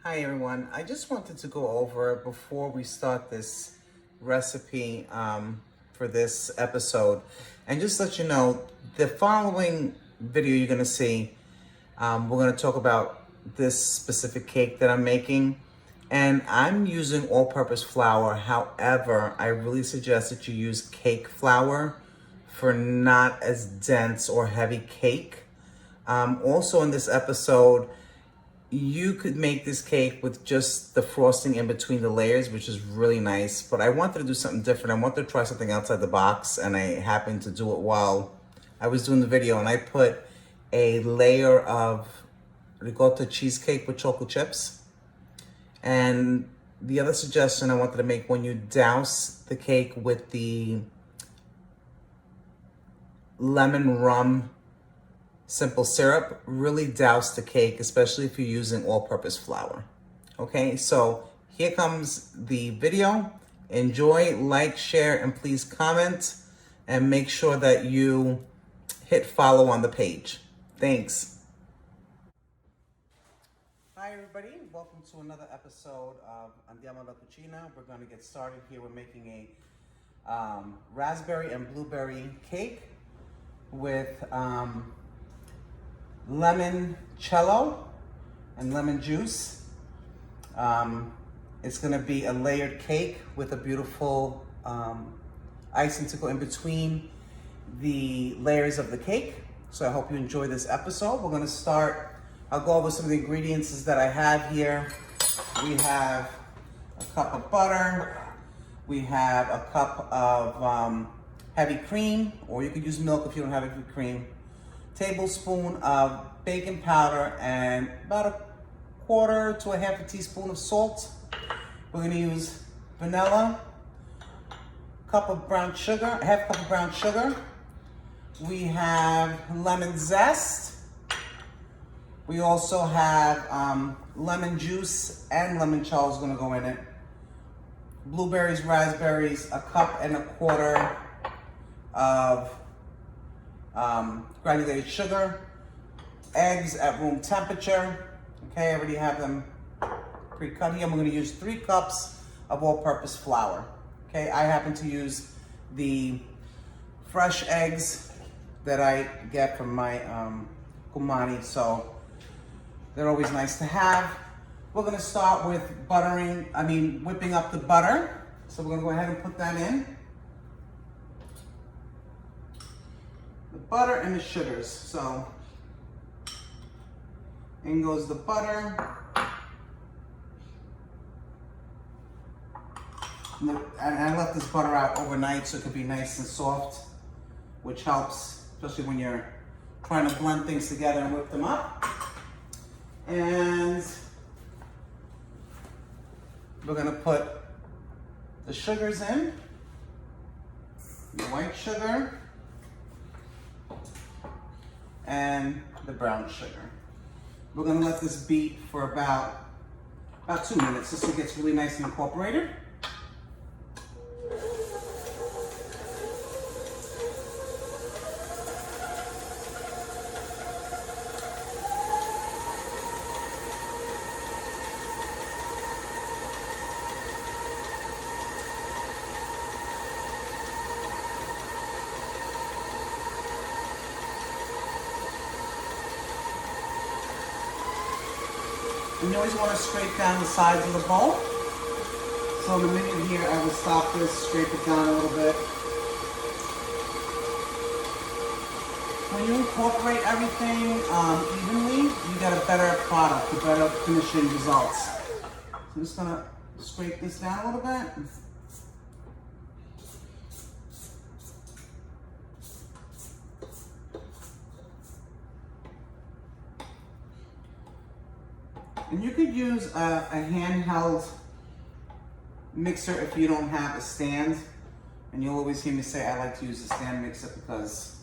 Hi everyone, I just wanted to go over before we start this recipe for this episode and just let you know the following video you're going to see, we're going to talk about this specific cake that I'm making, and I'm using all-purpose flour. However, I really suggest that you use cake flour for not as dense or heavy cake. Also in this episode, you could make this cake with just the frosting in between the layers, which is really nice. But I wanted to do something different. I wanted to try something outside the box, and I happened to do it while I was doing the video. And I put a layer of Ricotta Cheesecake with chocolate chips. And the other suggestion I wanted to make, when you douse the cake with the Lemon Rum Simple Syrup, really douse the cake, especially if you're using all-purpose flour. Okay, so here comes the video. Enjoy, like, share, and please comment, and make sure that you hit follow on the page. Thanks. Hi everybody, welcome to another episode of Andiamo alla Cucina. We're going to get started here. We're making a raspberry and blueberry cake with limoncello and lemon juice. It's gonna be a layered cake with a beautiful icing to go in between the layers of the cake. So I hope you enjoy this episode. We're gonna start, I'll go over some of the ingredients that I have here. We have a cup of butter. We have a cup of heavy cream, or you could use milk if you don't have heavy cream. Tablespoon of baking powder and about a quarter to a half a teaspoon of salt. We're gonna use vanilla, cup of brown sugar, half cup of brown sugar. We have lemon zest. We also have lemon juice and limoncello is gonna go in it. Blueberries, raspberries, a cup and a quarter of granulated sugar, eggs at room temperature. Okay, I already have them pre-cut here. I'm going to use 3 cups of all-purpose flour. Okay, I happen to use the fresh eggs that I get from my kumani, so they're always nice to have. We're going to start with whipping up the butter. So we're going to go ahead and put that in. The butter and the sugars. So in goes the butter. And I left this butter out overnight so it could be nice and soft, which helps, especially when you're trying to blend things together and whip them up. And we're gonna put the sugars in, the white sugar, and the brown sugar. We're gonna let this beat for about 2 minutes just so it gets really nice and incorporated. And you always want to scrape down the sides of the bowl. So in a minute here, I will stop this, scrape it down a little bit. When you incorporate everything evenly, you get a better product, a better finishing results. So I'm just gonna scrape this down a little bit. And you could use a handheld mixer if you don't have a stand. And you'll always hear me say I like to use the stand mixer because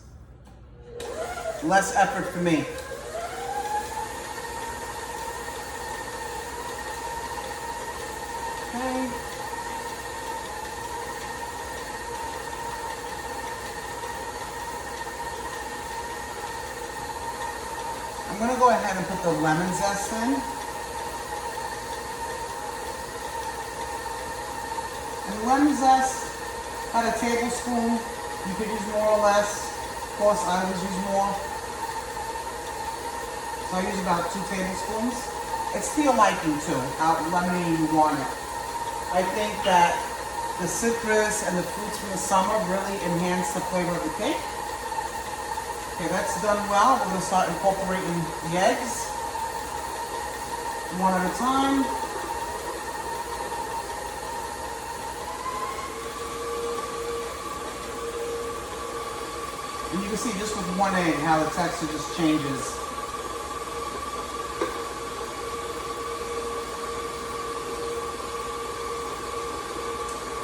less effort for me. Okay. I'm gonna go ahead and put the lemon zest in. The lemon zest, about a tablespoon. You could use more or less. Of course, I always use more. So I use about 2 tablespoons. It's to your liking too, how lemony you want it. I think that the citrus and the fruits from the summer really enhance the flavor of the cake. Okay, that's done well. We're going to start incorporating the eggs one at a time. And you can see just with one egg how the texture just changes.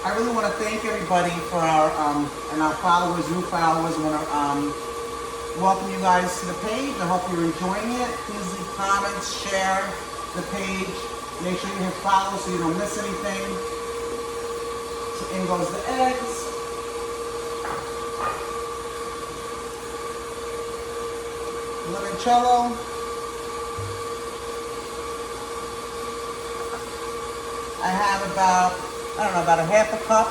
I really want to thank everybody for our and our followers, new followers. I want to welcome you guys to the page. I hope you're enjoying it. Please leave comments, share the page. Make sure you hit follow so you don't miss anything. So in goes the eggs. Limoncello. I have about, I don't know, about a half a cup,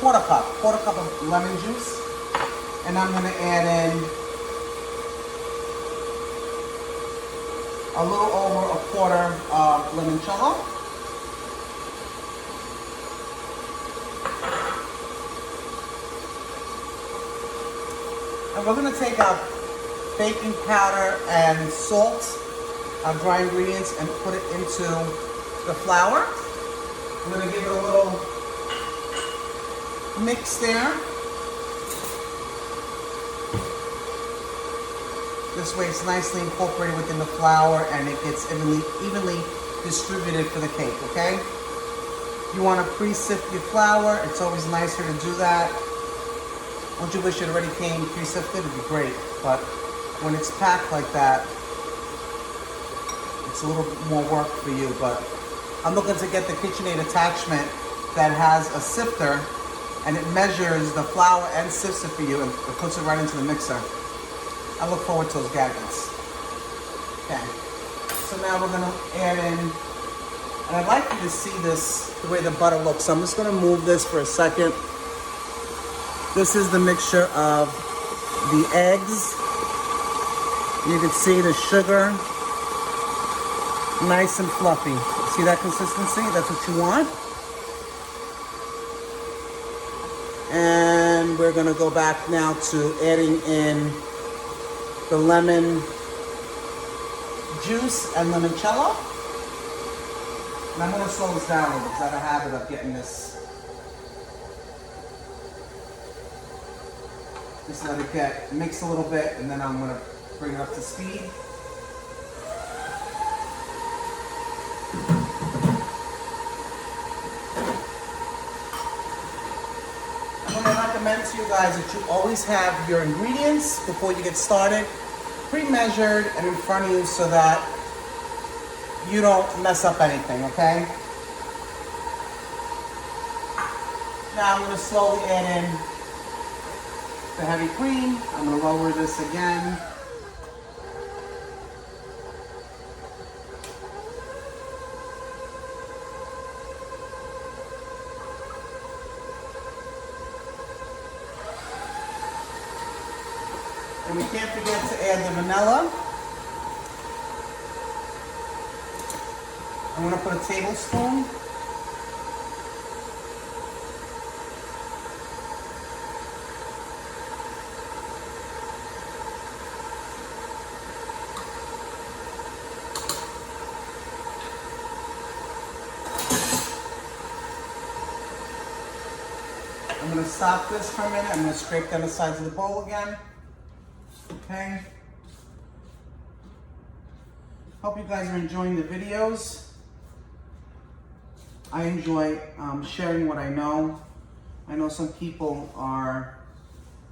quarter cup of lemon juice. And I'm going to add in a little over a quarter of limoncello. And we're going to take our baking powder and salt, our dry ingredients, and put it into the flour. I'm going to give it a little mix there. This way it's nicely incorporated within the flour and it gets evenly distributed for the cake, okay? You want to pre-sift your flour. It's always nicer to do that. Don't you wish it already came pre-sifted? It'd be great. But when it's packed like that, it's a little more work for you. But I'm looking to get the KitchenAid attachment that has a sifter and it measures the flour and sifts it for you and it puts it right into the mixer. I look forward to those gadgets. Okay, so now we're gonna add in, and I'd like you to see this, the way the butter looks. So I'm just gonna move this for a second. This is the mixture of the eggs. You can see the sugar, nice and fluffy. See that consistency? That's what you want. And we're gonna go back now to adding in the lemon juice and limoncello. And I'm going to slow this down a little because I have a habit of getting this. Just let it get mixed a little bit and then I'm going to bring it up to speed. I'm going to recommend to you guys that you always have your ingredients before you get started pre-measured and in front of you so that you don't mess up anything, okay? Now I'm going to slowly add in the heavy cream. I'm going to lower this again. And we can't forget to add the vanilla. I'm going to put a tablespoon. I'm going to stop this for a minute. I'm going to scrape down the sides of the bowl again. Okay. Hope you guys are enjoying the videos. I enjoy sharing what I know. I know some people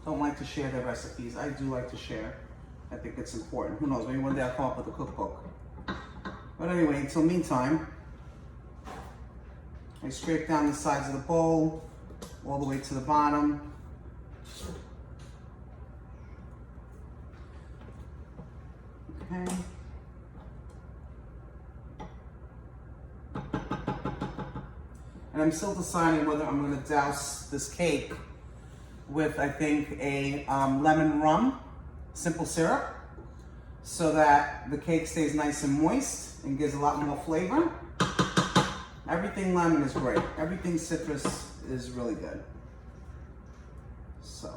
don't like to share their recipes. I do like to share. I think it's important. Who knows, maybe one day I'll come up with a cookbook. But anyway, until meantime, I scrape down the sides of the bowl all the way to the bottom. Okay. And And I'm still deciding whether I'm gonna douse this cake with, I think, a lemon rum simple syrup, so that the cake stays nice and moist and gives a lot more flavor. Everything lemon is great. Everything citrus is really good. So,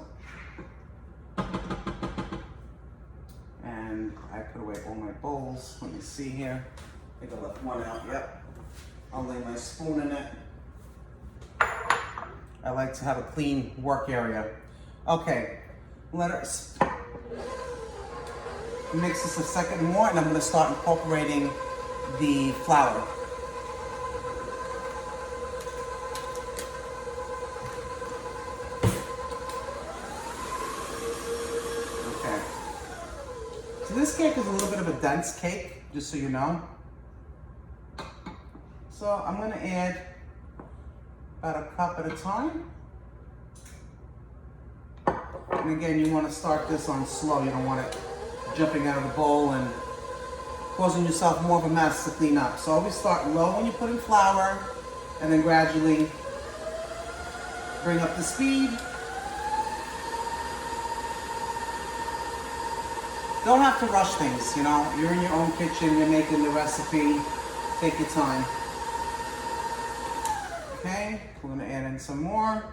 and I put away all my bowls. Let me see here. I think I left one out, yep. I'll lay my spoon in it. I like to have a clean work area. Okay, let us mix this a second more, and I'm gonna start incorporating the flour. Okay. So this cake is a little bit of a dense cake, just so you know. So I'm gonna add about a cup at a time. And again, you want to start this on slow. You don't want it jumping out of the bowl and causing yourself more of a mess to clean up. So always start low when you put in flour, and then gradually bring up the speed. Don't have to rush things, you know. You're in your own kitchen, you're making the recipe. Take your time. Okay, we're gonna add in some more.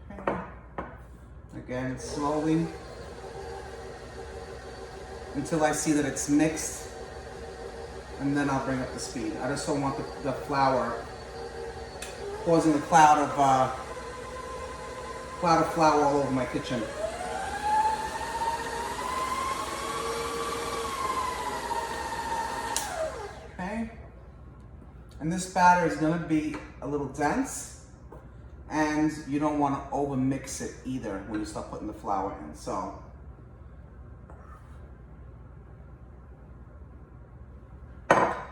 Okay. Again, slowly, until I see that it's mixed, and then I'll bring up the speed. I just don't want the flour causing a cloud of flour all over my kitchen. Okay, and this batter is going to be a little dense, and you don't want to over mix it either when you start putting the flour in. So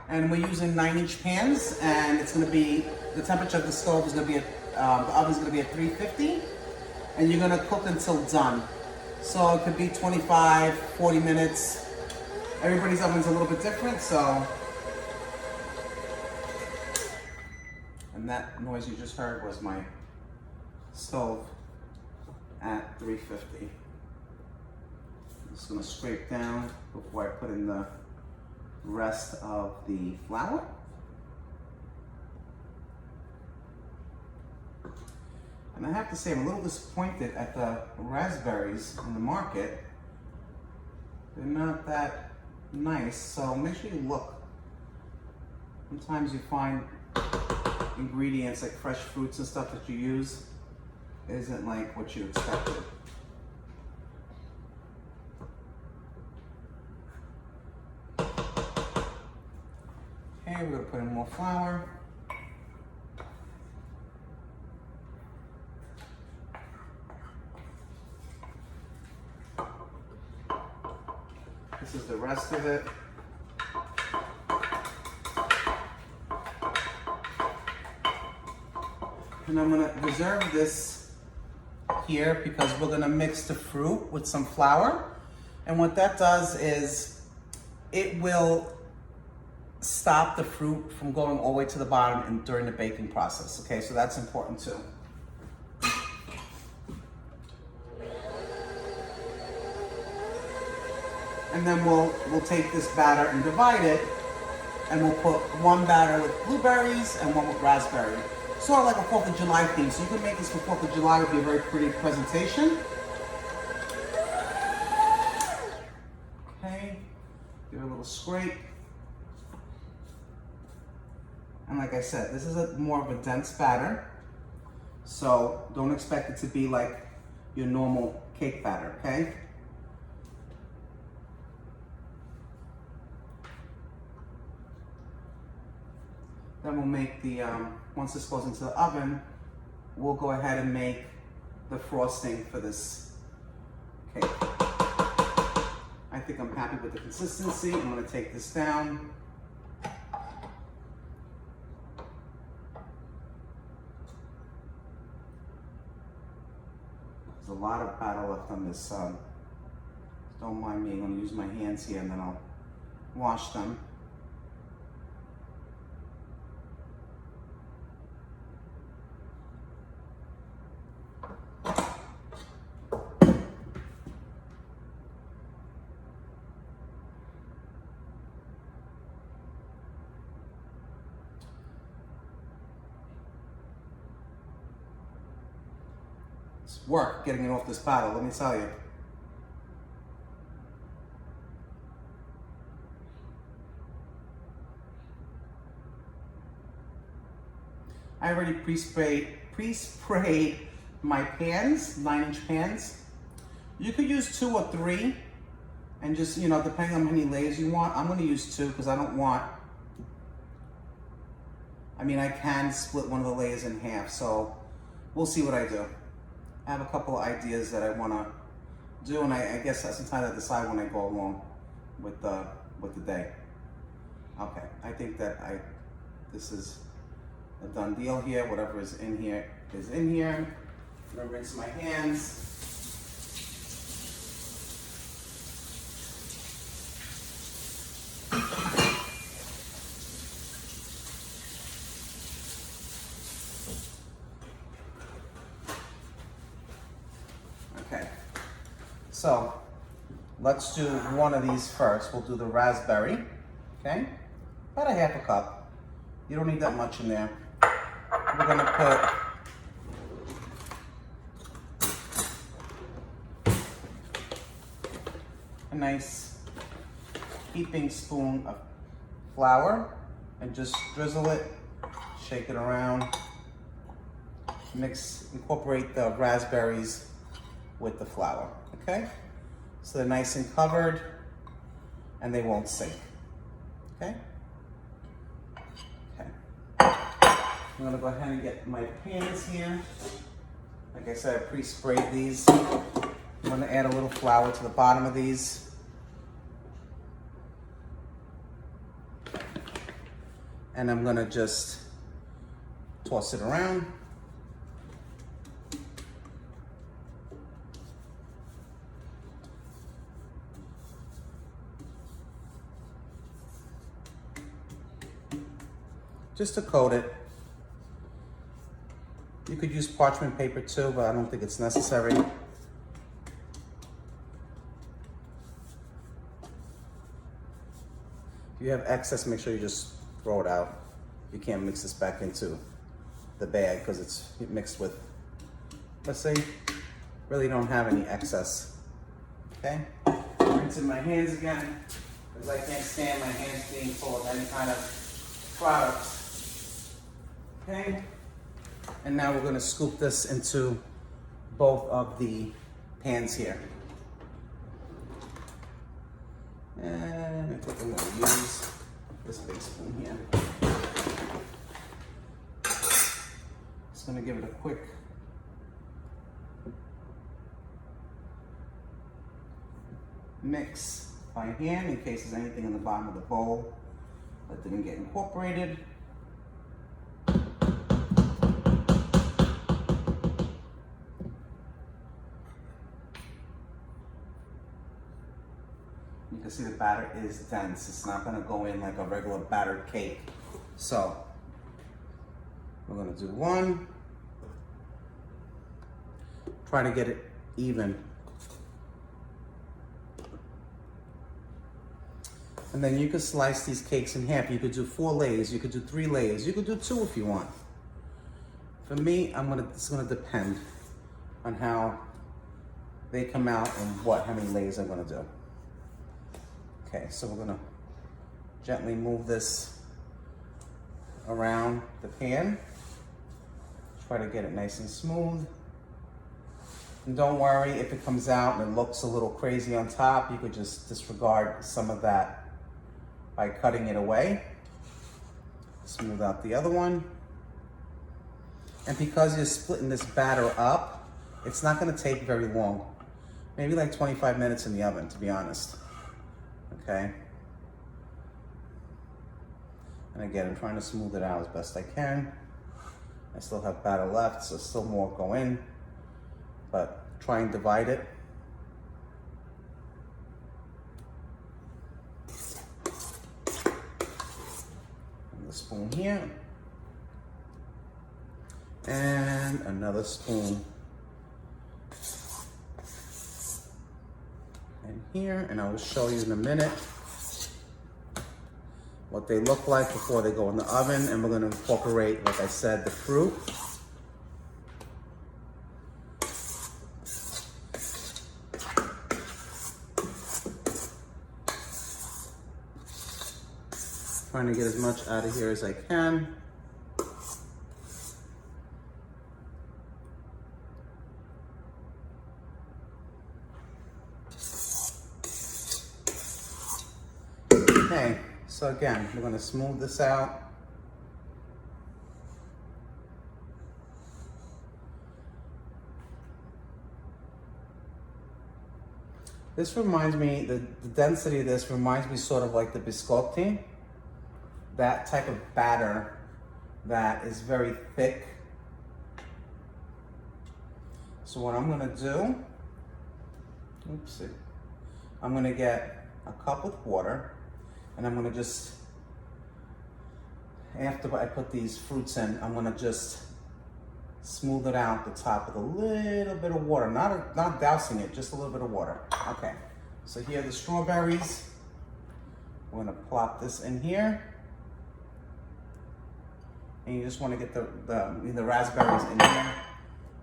and we're using 9-inch pans, and it's going to be, the temperature of the stove is going to be the oven's going to be at 350. And you're gonna cook until done. So it could be 25, 40 minutes. Everybody's oven's a little bit different, so. And that noise you just heard was my stove at 350. I'm just gonna scrape down before I put in the rest of the flour. And I have to say, I'm a little disappointed at the raspberries in the market. They're not that nice, so make sure you look. Sometimes you find ingredients like fresh fruits and stuff that you use isn't like what you expected. Okay, we're gonna put in more flour. This is the rest of it. And I'm gonna reserve this here because we're gonna mix the fruit with some flour. And what that does is it will stop the fruit from going all the way to the bottom during the baking process. Okay, so that's important too. And then we'll take this batter and divide it, and we'll put one batter with blueberries and one with raspberry. Sort of like a 4th of July theme. So you can make this for 4th of July. It would be a very pretty presentation. Okay, give it a little scrape. And like I said, this is more of a dense batter. So don't expect it to be like your normal cake batter, okay? Then we'll make the, once this goes into the oven, we'll go ahead and make the frosting for this cake. I think I'm happy with the consistency. I'm gonna take this down. lot of batter left on this. Don't mind me, I'm gonna use my hands here and then I'll wash them. It's work getting it off this batter, let me tell you. I already pre-sprayed my pans, 9-inch pans. You could use 2 or 3 and just, you know, depending on how many layers you want. I'm gonna use 2 because I don't want, I mean, I can split one of the layers in half, so we'll see what I do. I have a couple of ideas that I wanna do, and I guess sometimes I decide when I go along with the day. Okay, I think that this is a done deal here. Whatever is in here is in here. I'm gonna rinse my hands. Okay, so let's do one of these first. We'll do the raspberry, okay? About a half a cup. You don't need that much in there. We're gonna put a nice heaping spoon of flour and just drizzle it, shake it around, incorporate the raspberries with the flour, okay? So they're nice and covered and they won't sink, okay? I'm gonna go ahead and get my pans here. Like I said, I pre-sprayed these. I'm gonna add a little flour to the bottom of these. And I'm gonna just toss it around. Just to coat it. You could use parchment paper too, but I don't think it's necessary. If you have excess, make sure you just throw it out. You can't mix this back into the bag because it's mixed with, let's say, really don't have any excess. Okay? Rinsing my hands again because I can't stand my hands being full of any kind of product. Okay? And now we're going to scoop this into both of the pans here. And I think I'm going to use this big spoon here. Just going to give it a quick mix by hand in case there's anything in the bottom of the bowl that didn't get incorporated. You can see the batter is dense. It's not gonna go in like a regular battered cake. So, we're gonna do one. Try to get it even. And then you could slice these cakes in half. You could do 4 layers, you could do 3 layers, you could do 2 if you want. For me, it's gonna depend on how they come out and how many layers I'm gonna do. Okay, so we're gonna gently move this around the pan. Try to get it nice and smooth. And don't worry if it comes out and it looks a little crazy on top, you could just disregard some of that by cutting it away. Smooth out the other one. And because you're splitting this batter up, it's not gonna take very long. Maybe like 25 minutes in the oven, to be honest. Okay. And again, I'm trying to smooth it out as best I can. I still have batter left, so still more go in, but try and divide it. And the spoon here. And another spoon in here, and I will show you in a minute what they look like before they go in the oven. And we're going to incorporate, like I said, the fruit. Trying to get as much out of here as I can. Okay, so again, we're going to smooth this out. This reminds me, the density of this reminds me sort of like the biscotti, that type of batter that is very thick. So what I'm going to do, oopsie, I'm going to get a cup with water. And I'm gonna just, after I put these fruits in, I'm gonna just smooth it out the top with a little bit of water. Not dousing it, just a little bit of water. Okay, so here are the strawberries. We're gonna plop this in here. And you just wanna get the raspberries in here.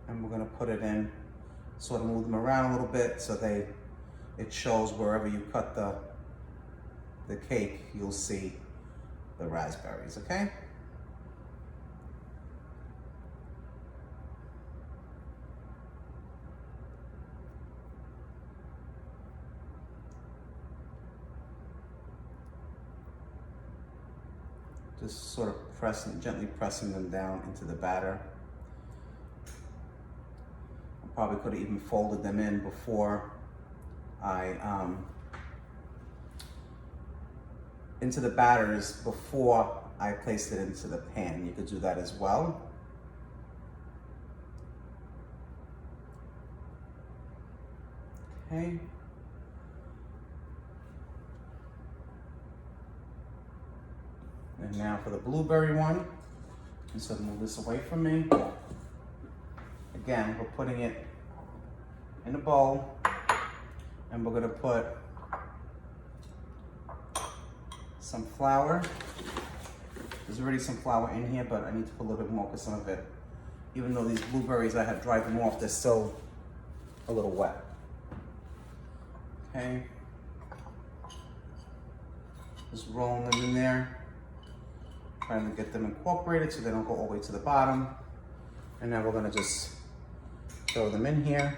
And we're gonna put it in, sort of move them around a little bit so it shows wherever you cut the cake, you'll see the raspberries, okay? Just sort of gently pressing them down into the batter. I probably could have even folded them in before into the batters before I placed it into the pan. You could do that as well. Okay. And now for the blueberry one. And so move this away from me. Again, we're putting it in a bowl, and we're gonna put some flour. There's already some flour in here, but I need to put a little bit more because some of it, even though these blueberries, I have dried them off, they're still a little wet. Okay. Just rolling them in there. Trying to get them incorporated so they don't go all the way to the bottom. And now we're gonna just throw them in here.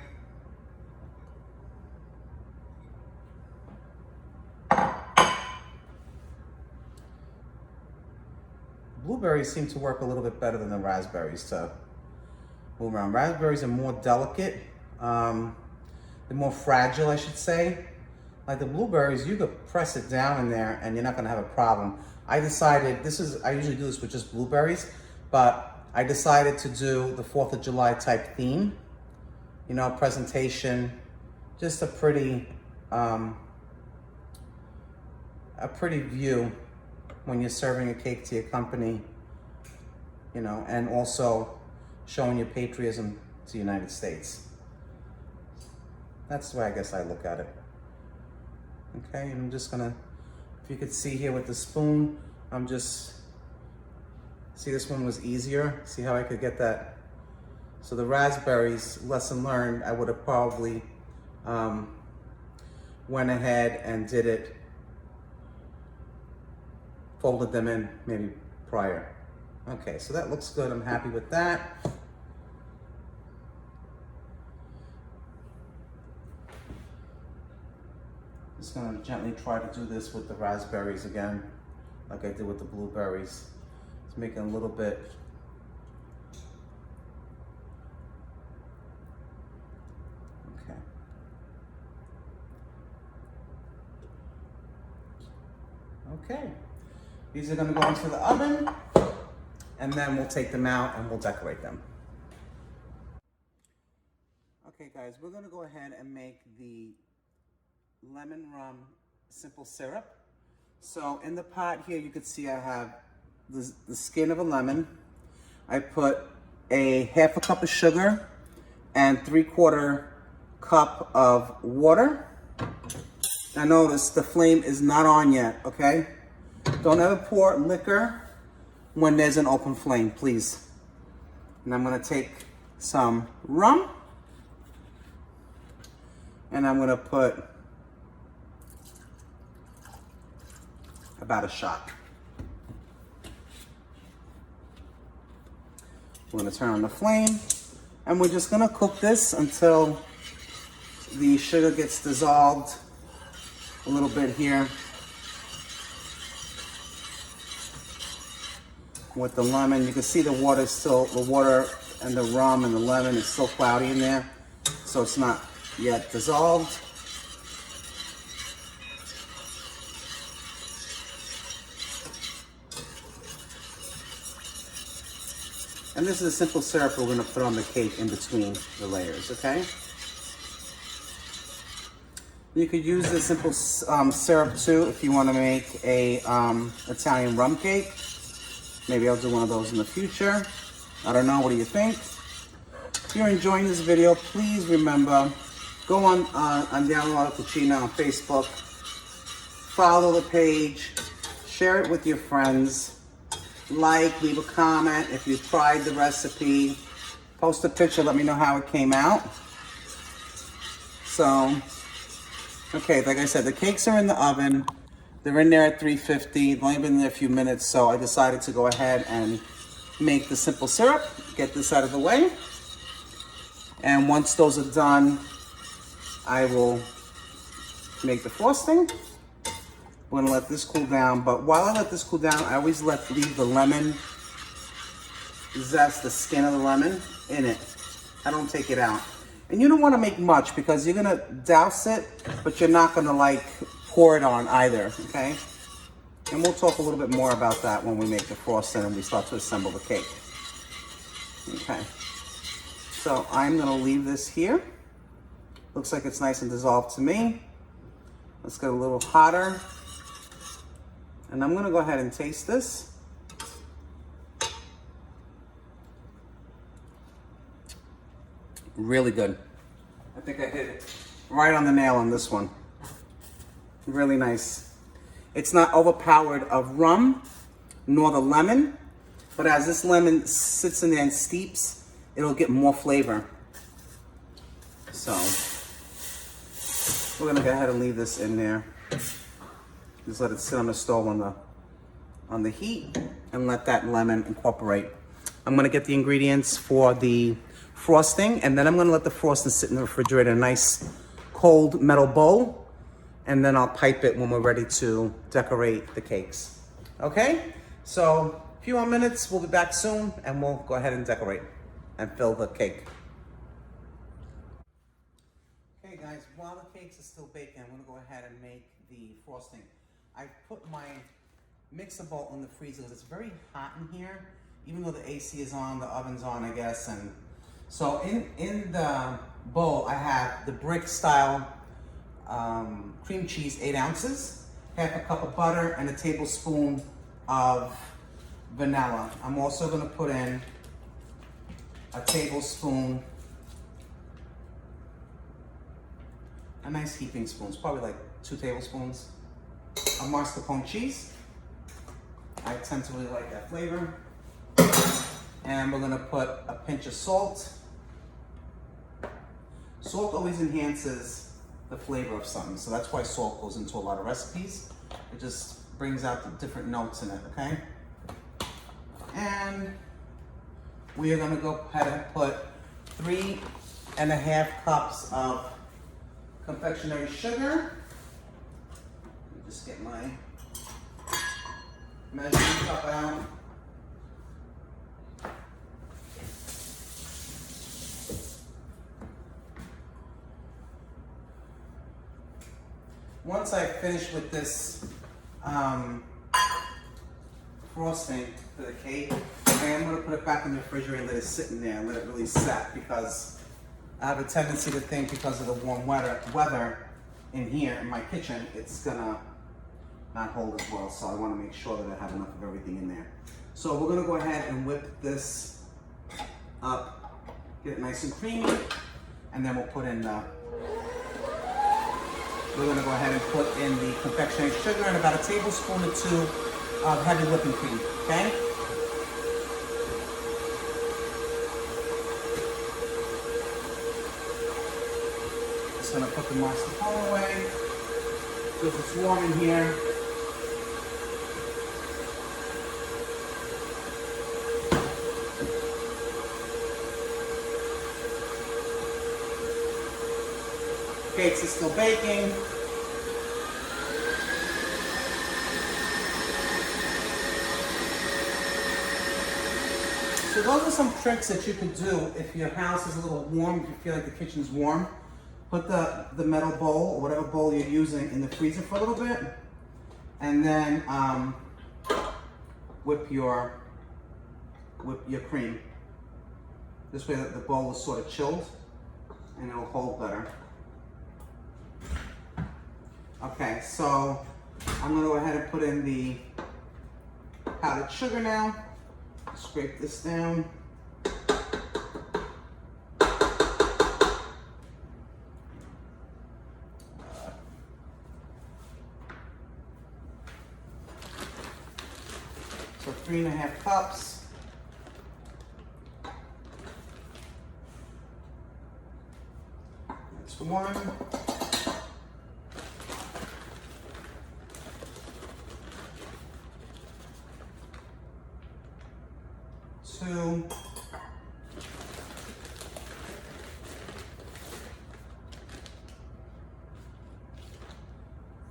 Blueberries seem to work a little bit better than the raspberries to move around. Raspberries are more delicate. They're more fragile, I should say. Like the blueberries, you could press it down in there and you're not gonna have a problem. I decided, I usually do this with just blueberries, but I decided to do the 4th of July type theme. You know, presentation, just a pretty view when you're serving a cake to your company, you know, and also showing your patriotism to the United States. That's the way I guess I look at it. Okay, and I'm just gonna, if you could see here with the spoon, I'm just, see this one was easier. See how I could get that? So the raspberries, lesson learned, I would have probably went ahead and did it, folded them in maybe prior. Okay, so that looks good. I'm happy with that. Just gonna gently try to do this with the raspberries again, like I did with the blueberries. Just making a little bit. Okay. Okay. These are gonna go into the oven, and then we'll take them out and we'll decorate them. Okay Okay guys, we're gonna go ahead and make the Lemon Rum Simple Syrup. So in the pot here, you can see I have the skin of a lemon. I put a half a cup of sugar and 3/4 cup of water. Now notice the flame is not on yet, okay? Don't ever pour liquor when there's an open flame, please. And I'm gonna take some rum and I'm gonna put about a shot. We're gonna turn on the flame and we're just gonna cook this until the sugar gets dissolved a little bit here with the lemon. You can see the water and the rum and the lemon is still cloudy in there, so it's not yet dissolved. And this is a simple syrup we're gonna put on the cake in between the layers, okay? You could use this simple syrup too if you wanna make a Italian rum cake. Maybe I'll do one of those in the future. I don't know, what do you think? If you're enjoying this video, please remember, go on Ricotta Cheesecake on Facebook, follow the page, share it with your friends, leave a comment if you tried the recipe, post a picture, let me know how it came out. So, okay, like I said, the cakes are in the oven. They're in there at 350. They've only been there a few minutes, so I decided to go ahead and make the simple syrup, get this out of the way. And once those are done, I will make the frosting. We're gonna let this cool down, but while I let this cool down, I always leave the lemon zest, the skin of the lemon, in it. I don't take it out. And you don't wanna make much because you're gonna douse it, but you're not gonna like pour it on either, okay? And we'll talk a little bit more about that when we make the frosting and we start to assemble the cake. Okay, so I'm gonna leave this here. Looks like it's nice and dissolved to me. Let's get a little hotter. And I'm gonna go ahead and taste this. Really good. I think I hit it right on the nail on this one. Really nice. It's not overpowered of rum, nor the lemon, but as this lemon sits in there and steeps, it'll get more flavor. So, we're gonna go ahead and leave this in there. Just let it sit on the stove on the heat and let that lemon incorporate. I'm gonna get the ingredients for the frosting and then I'm gonna let the frosting sit in the refrigerator in a nice cold metal bowl, and then I'll pipe it when we're ready to decorate the cakes. Okay, so a few more minutes, we'll be back soon and we'll go ahead and decorate and fill the cake. Okay guys, while the cakes are still baking, I'm gonna go ahead and make the frosting. I put my mixer bowl in the freezer because it's very hot in here, even though the AC is on, the oven's on, I guess. And so in the bowl, I have the brick style cream cheese, 8 ounces, half a cup of butter, and a tablespoon of vanilla. I'm also gonna put in a tablespoon, a nice heaping spoon, it's probably like 2 tablespoons of mascarpone cheese. I tend to really like that flavor. And we're gonna put a pinch of salt. Salt always enhances the flavor of something, so that's why salt goes into a lot of recipes. It just brings out the different notes in it, okay? And we are gonna go ahead and put 3.5 cups of confectionery sugar. Let me just get my measuring cup out. Once I finish with this frosting for the cake, I'm going to put it back in the refrigerator and let it sit in there and let it really set, because I have a tendency to think because of the warm weather in here in my kitchen, it's gonna not hold as well. So I want to make sure that I have enough of everything in there. So we're gonna go ahead and whip this up, get it nice and creamy, and then we'll put in we're gonna go ahead and put in the confectionery sugar and about a tablespoon or two of heavy whipping cream, okay? Just gonna put the mascarpone away because it's warm in here. Cakes are still baking. So those are some tricks that you could do if your house is a little warm, if you feel like the kitchen's warm. Put the metal bowl, or whatever bowl you're using, in the freezer for a little bit. And then whip your cream. This way that the bowl is sort of chilled and it'll hold better. Okay, so I'm gonna go ahead and put in the powdered sugar now. Scrape this down. So 3.5 cups. That's one. 2.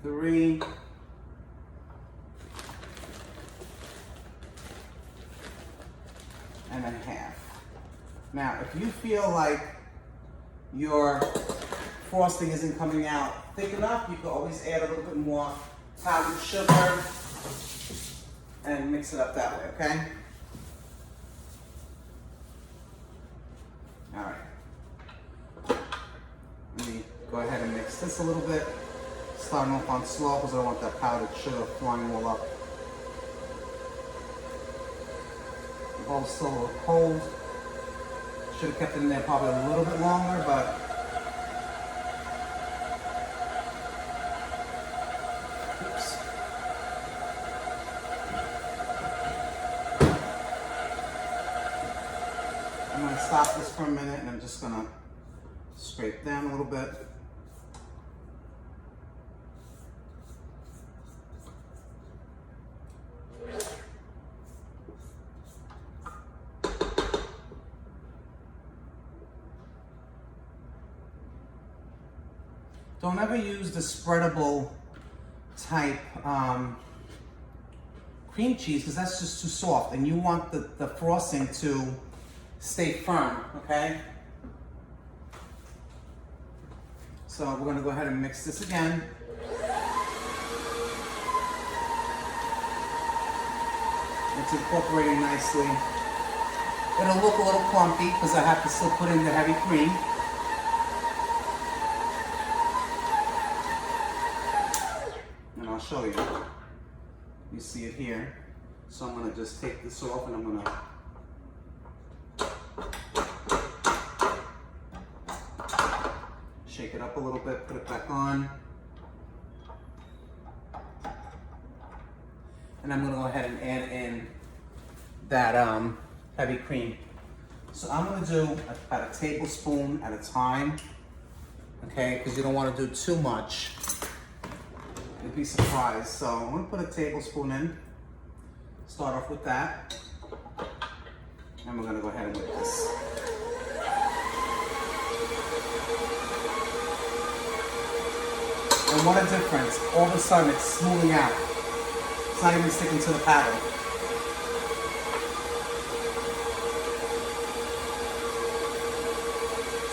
3. 1.5. Now, if you feel like your frosting isn't coming out thick enough, you can always add a little bit more powdered sugar and mix it up that way, okay? All right. Let me go ahead and mix this a little bit. Starting off on slow because I don't want that powdered sugar flying all up. The bowl's still a little cold. Should have kept it in there probably a little bit longer, but oops. I'm going to stop this for a minute and I'm just going to scrape down a little bit. Don't ever use the spreadable type cream cheese because that's just too soft and you want the frosting to stay firm, okay? So we're gonna go ahead and mix this again. It's incorporating nicely. It'll look a little clumpy because I have to still put in the heavy cream. And I'll show you. You see it here. So I'm gonna just take this off and I'm gonna shake it up a little bit, put it back on. And I'm gonna go ahead and add in that heavy cream. So I'm gonna do about a tablespoon at a time, okay? Because you don't wanna do too much. You'll be surprised. So I'm gonna put a tablespoon in. Start off with that. And we're gonna go ahead and whip this. And what a difference. All of a sudden it's smoothing out. It's not even sticking to the paddle.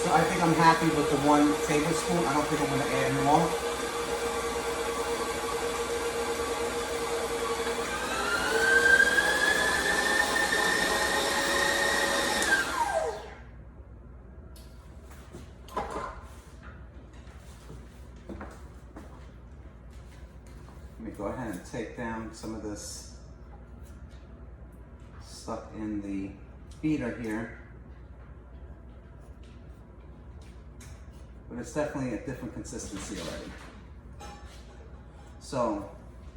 So I think I'm happy with the 1 tablespoon. I don't think I'm gonna add more. having some of this stuck in the beater here. But it's definitely a different consistency already. So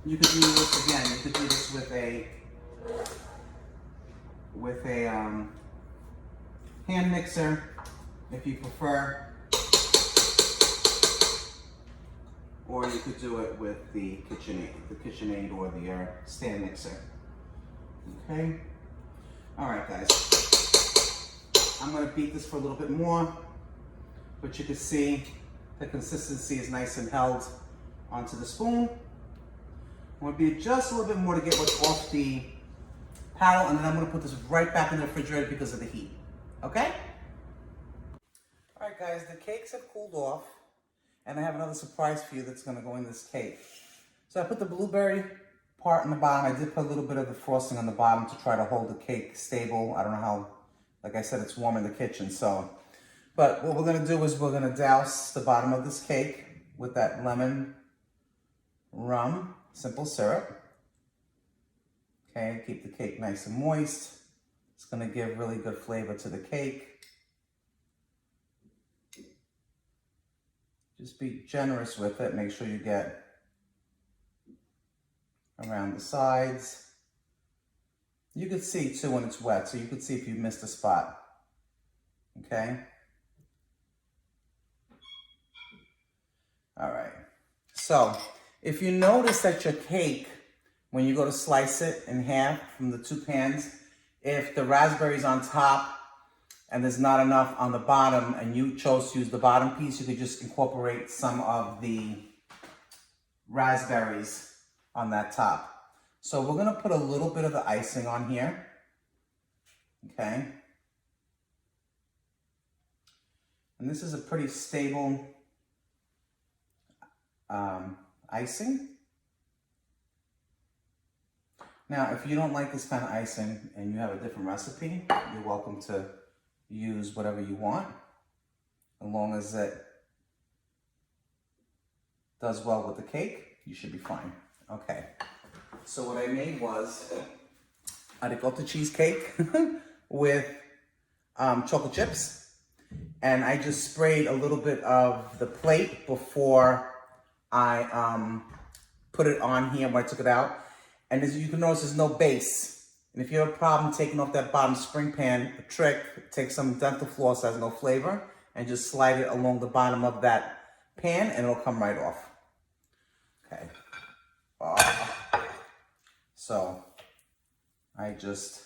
you could do this again. You could do this with a hand mixer if you prefer, or you could do it with the KitchenAid or the stand mixer. Okay. All right, guys. I'm gonna beat this for a little bit more, but you can see the consistency is nice and held onto the spoon. I'm gonna beat it just a little bit more to get what's off the paddle, and then I'm gonna put this right back in the refrigerator because of the heat, okay? All right, guys, the cakes have cooled off, and I have another surprise for you that's gonna go in this cake. So I put the blueberry part in the bottom. I did put a little bit of the frosting on the bottom to try to hold the cake stable. I don't know how, like I said, it's warm in the kitchen, so. But what we're gonna do is we're gonna douse the bottom of this cake with that Lemon Rum Simple Syrup. Okay, keep the cake nice and moist. It's gonna give really good flavor to the cake. Just be generous with it. Make sure you get around the sides. You can see too when it's wet, so you can see if you missed a spot. Okay? All right. So, if you notice that your cake, when you go to slice it in half from the two pans, if the raspberry's on top and there's not enough on the bottom and you chose to use the bottom piece, you could just incorporate some of the raspberries on that top. So we're gonna put a little bit of the icing on here, okay? And this is a pretty stable icing. Now, if you don't like this kind of icing and you have a different recipe, you're welcome to use whatever you want, as long as it does well with the cake, you should be fine. Okay, so what I made was a ricotta cheesecake with chocolate chips, and I just sprayed a little bit of the plate before I put it on here when I took it out. And as you can notice, there's no base. And if you have a problem taking off that bottom spring pan, a trick, take some dental floss that has no flavor and just slide it along the bottom of that pan and it'll come right off. Okay. So I just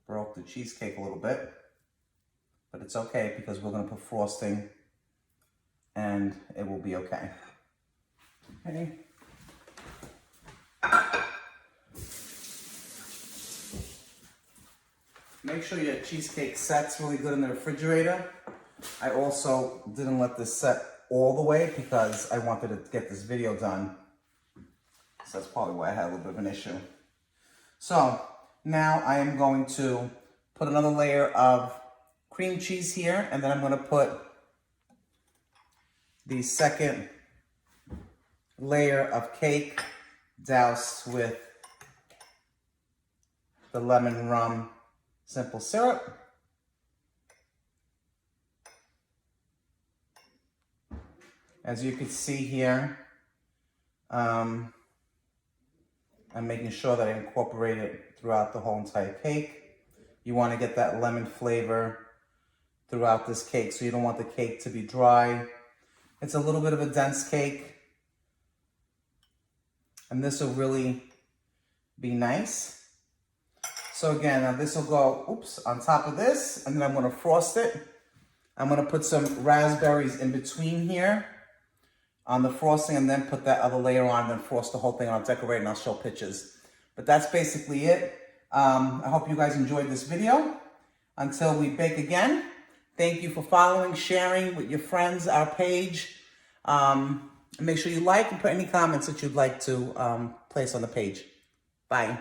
broke the cheesecake a little bit, but it's okay because we're gonna put frosting and it will be okay. Okay. Make sure your cheesecake sets really good in the refrigerator. I also didn't let this set all the way because I wanted to get this video done. So that's probably why I had a little bit of an issue. So now I am going to put another layer of cream cheese here, and then I'm gonna put the second layer of cake doused with the Lemon Rum Simple Syrup. As you can see here, I'm making sure that I incorporate it throughout the whole entire cake. You want to get that lemon flavor throughout this cake, so you don't want the cake to be dry. It's a little bit of a dense cake, and this will really be nice. So again, now this will go, on top of this, and then I'm gonna frost it. I'm gonna put some raspberries in between here on the frosting, and then put that other layer on, and then frost the whole thing. I'll decorate and I'll show pictures. But that's basically it. I hope you guys enjoyed this video. Until we bake again, thank you for following, sharing with your friends our page. Make sure you like and put any comments that you'd like to place on the page. Bye.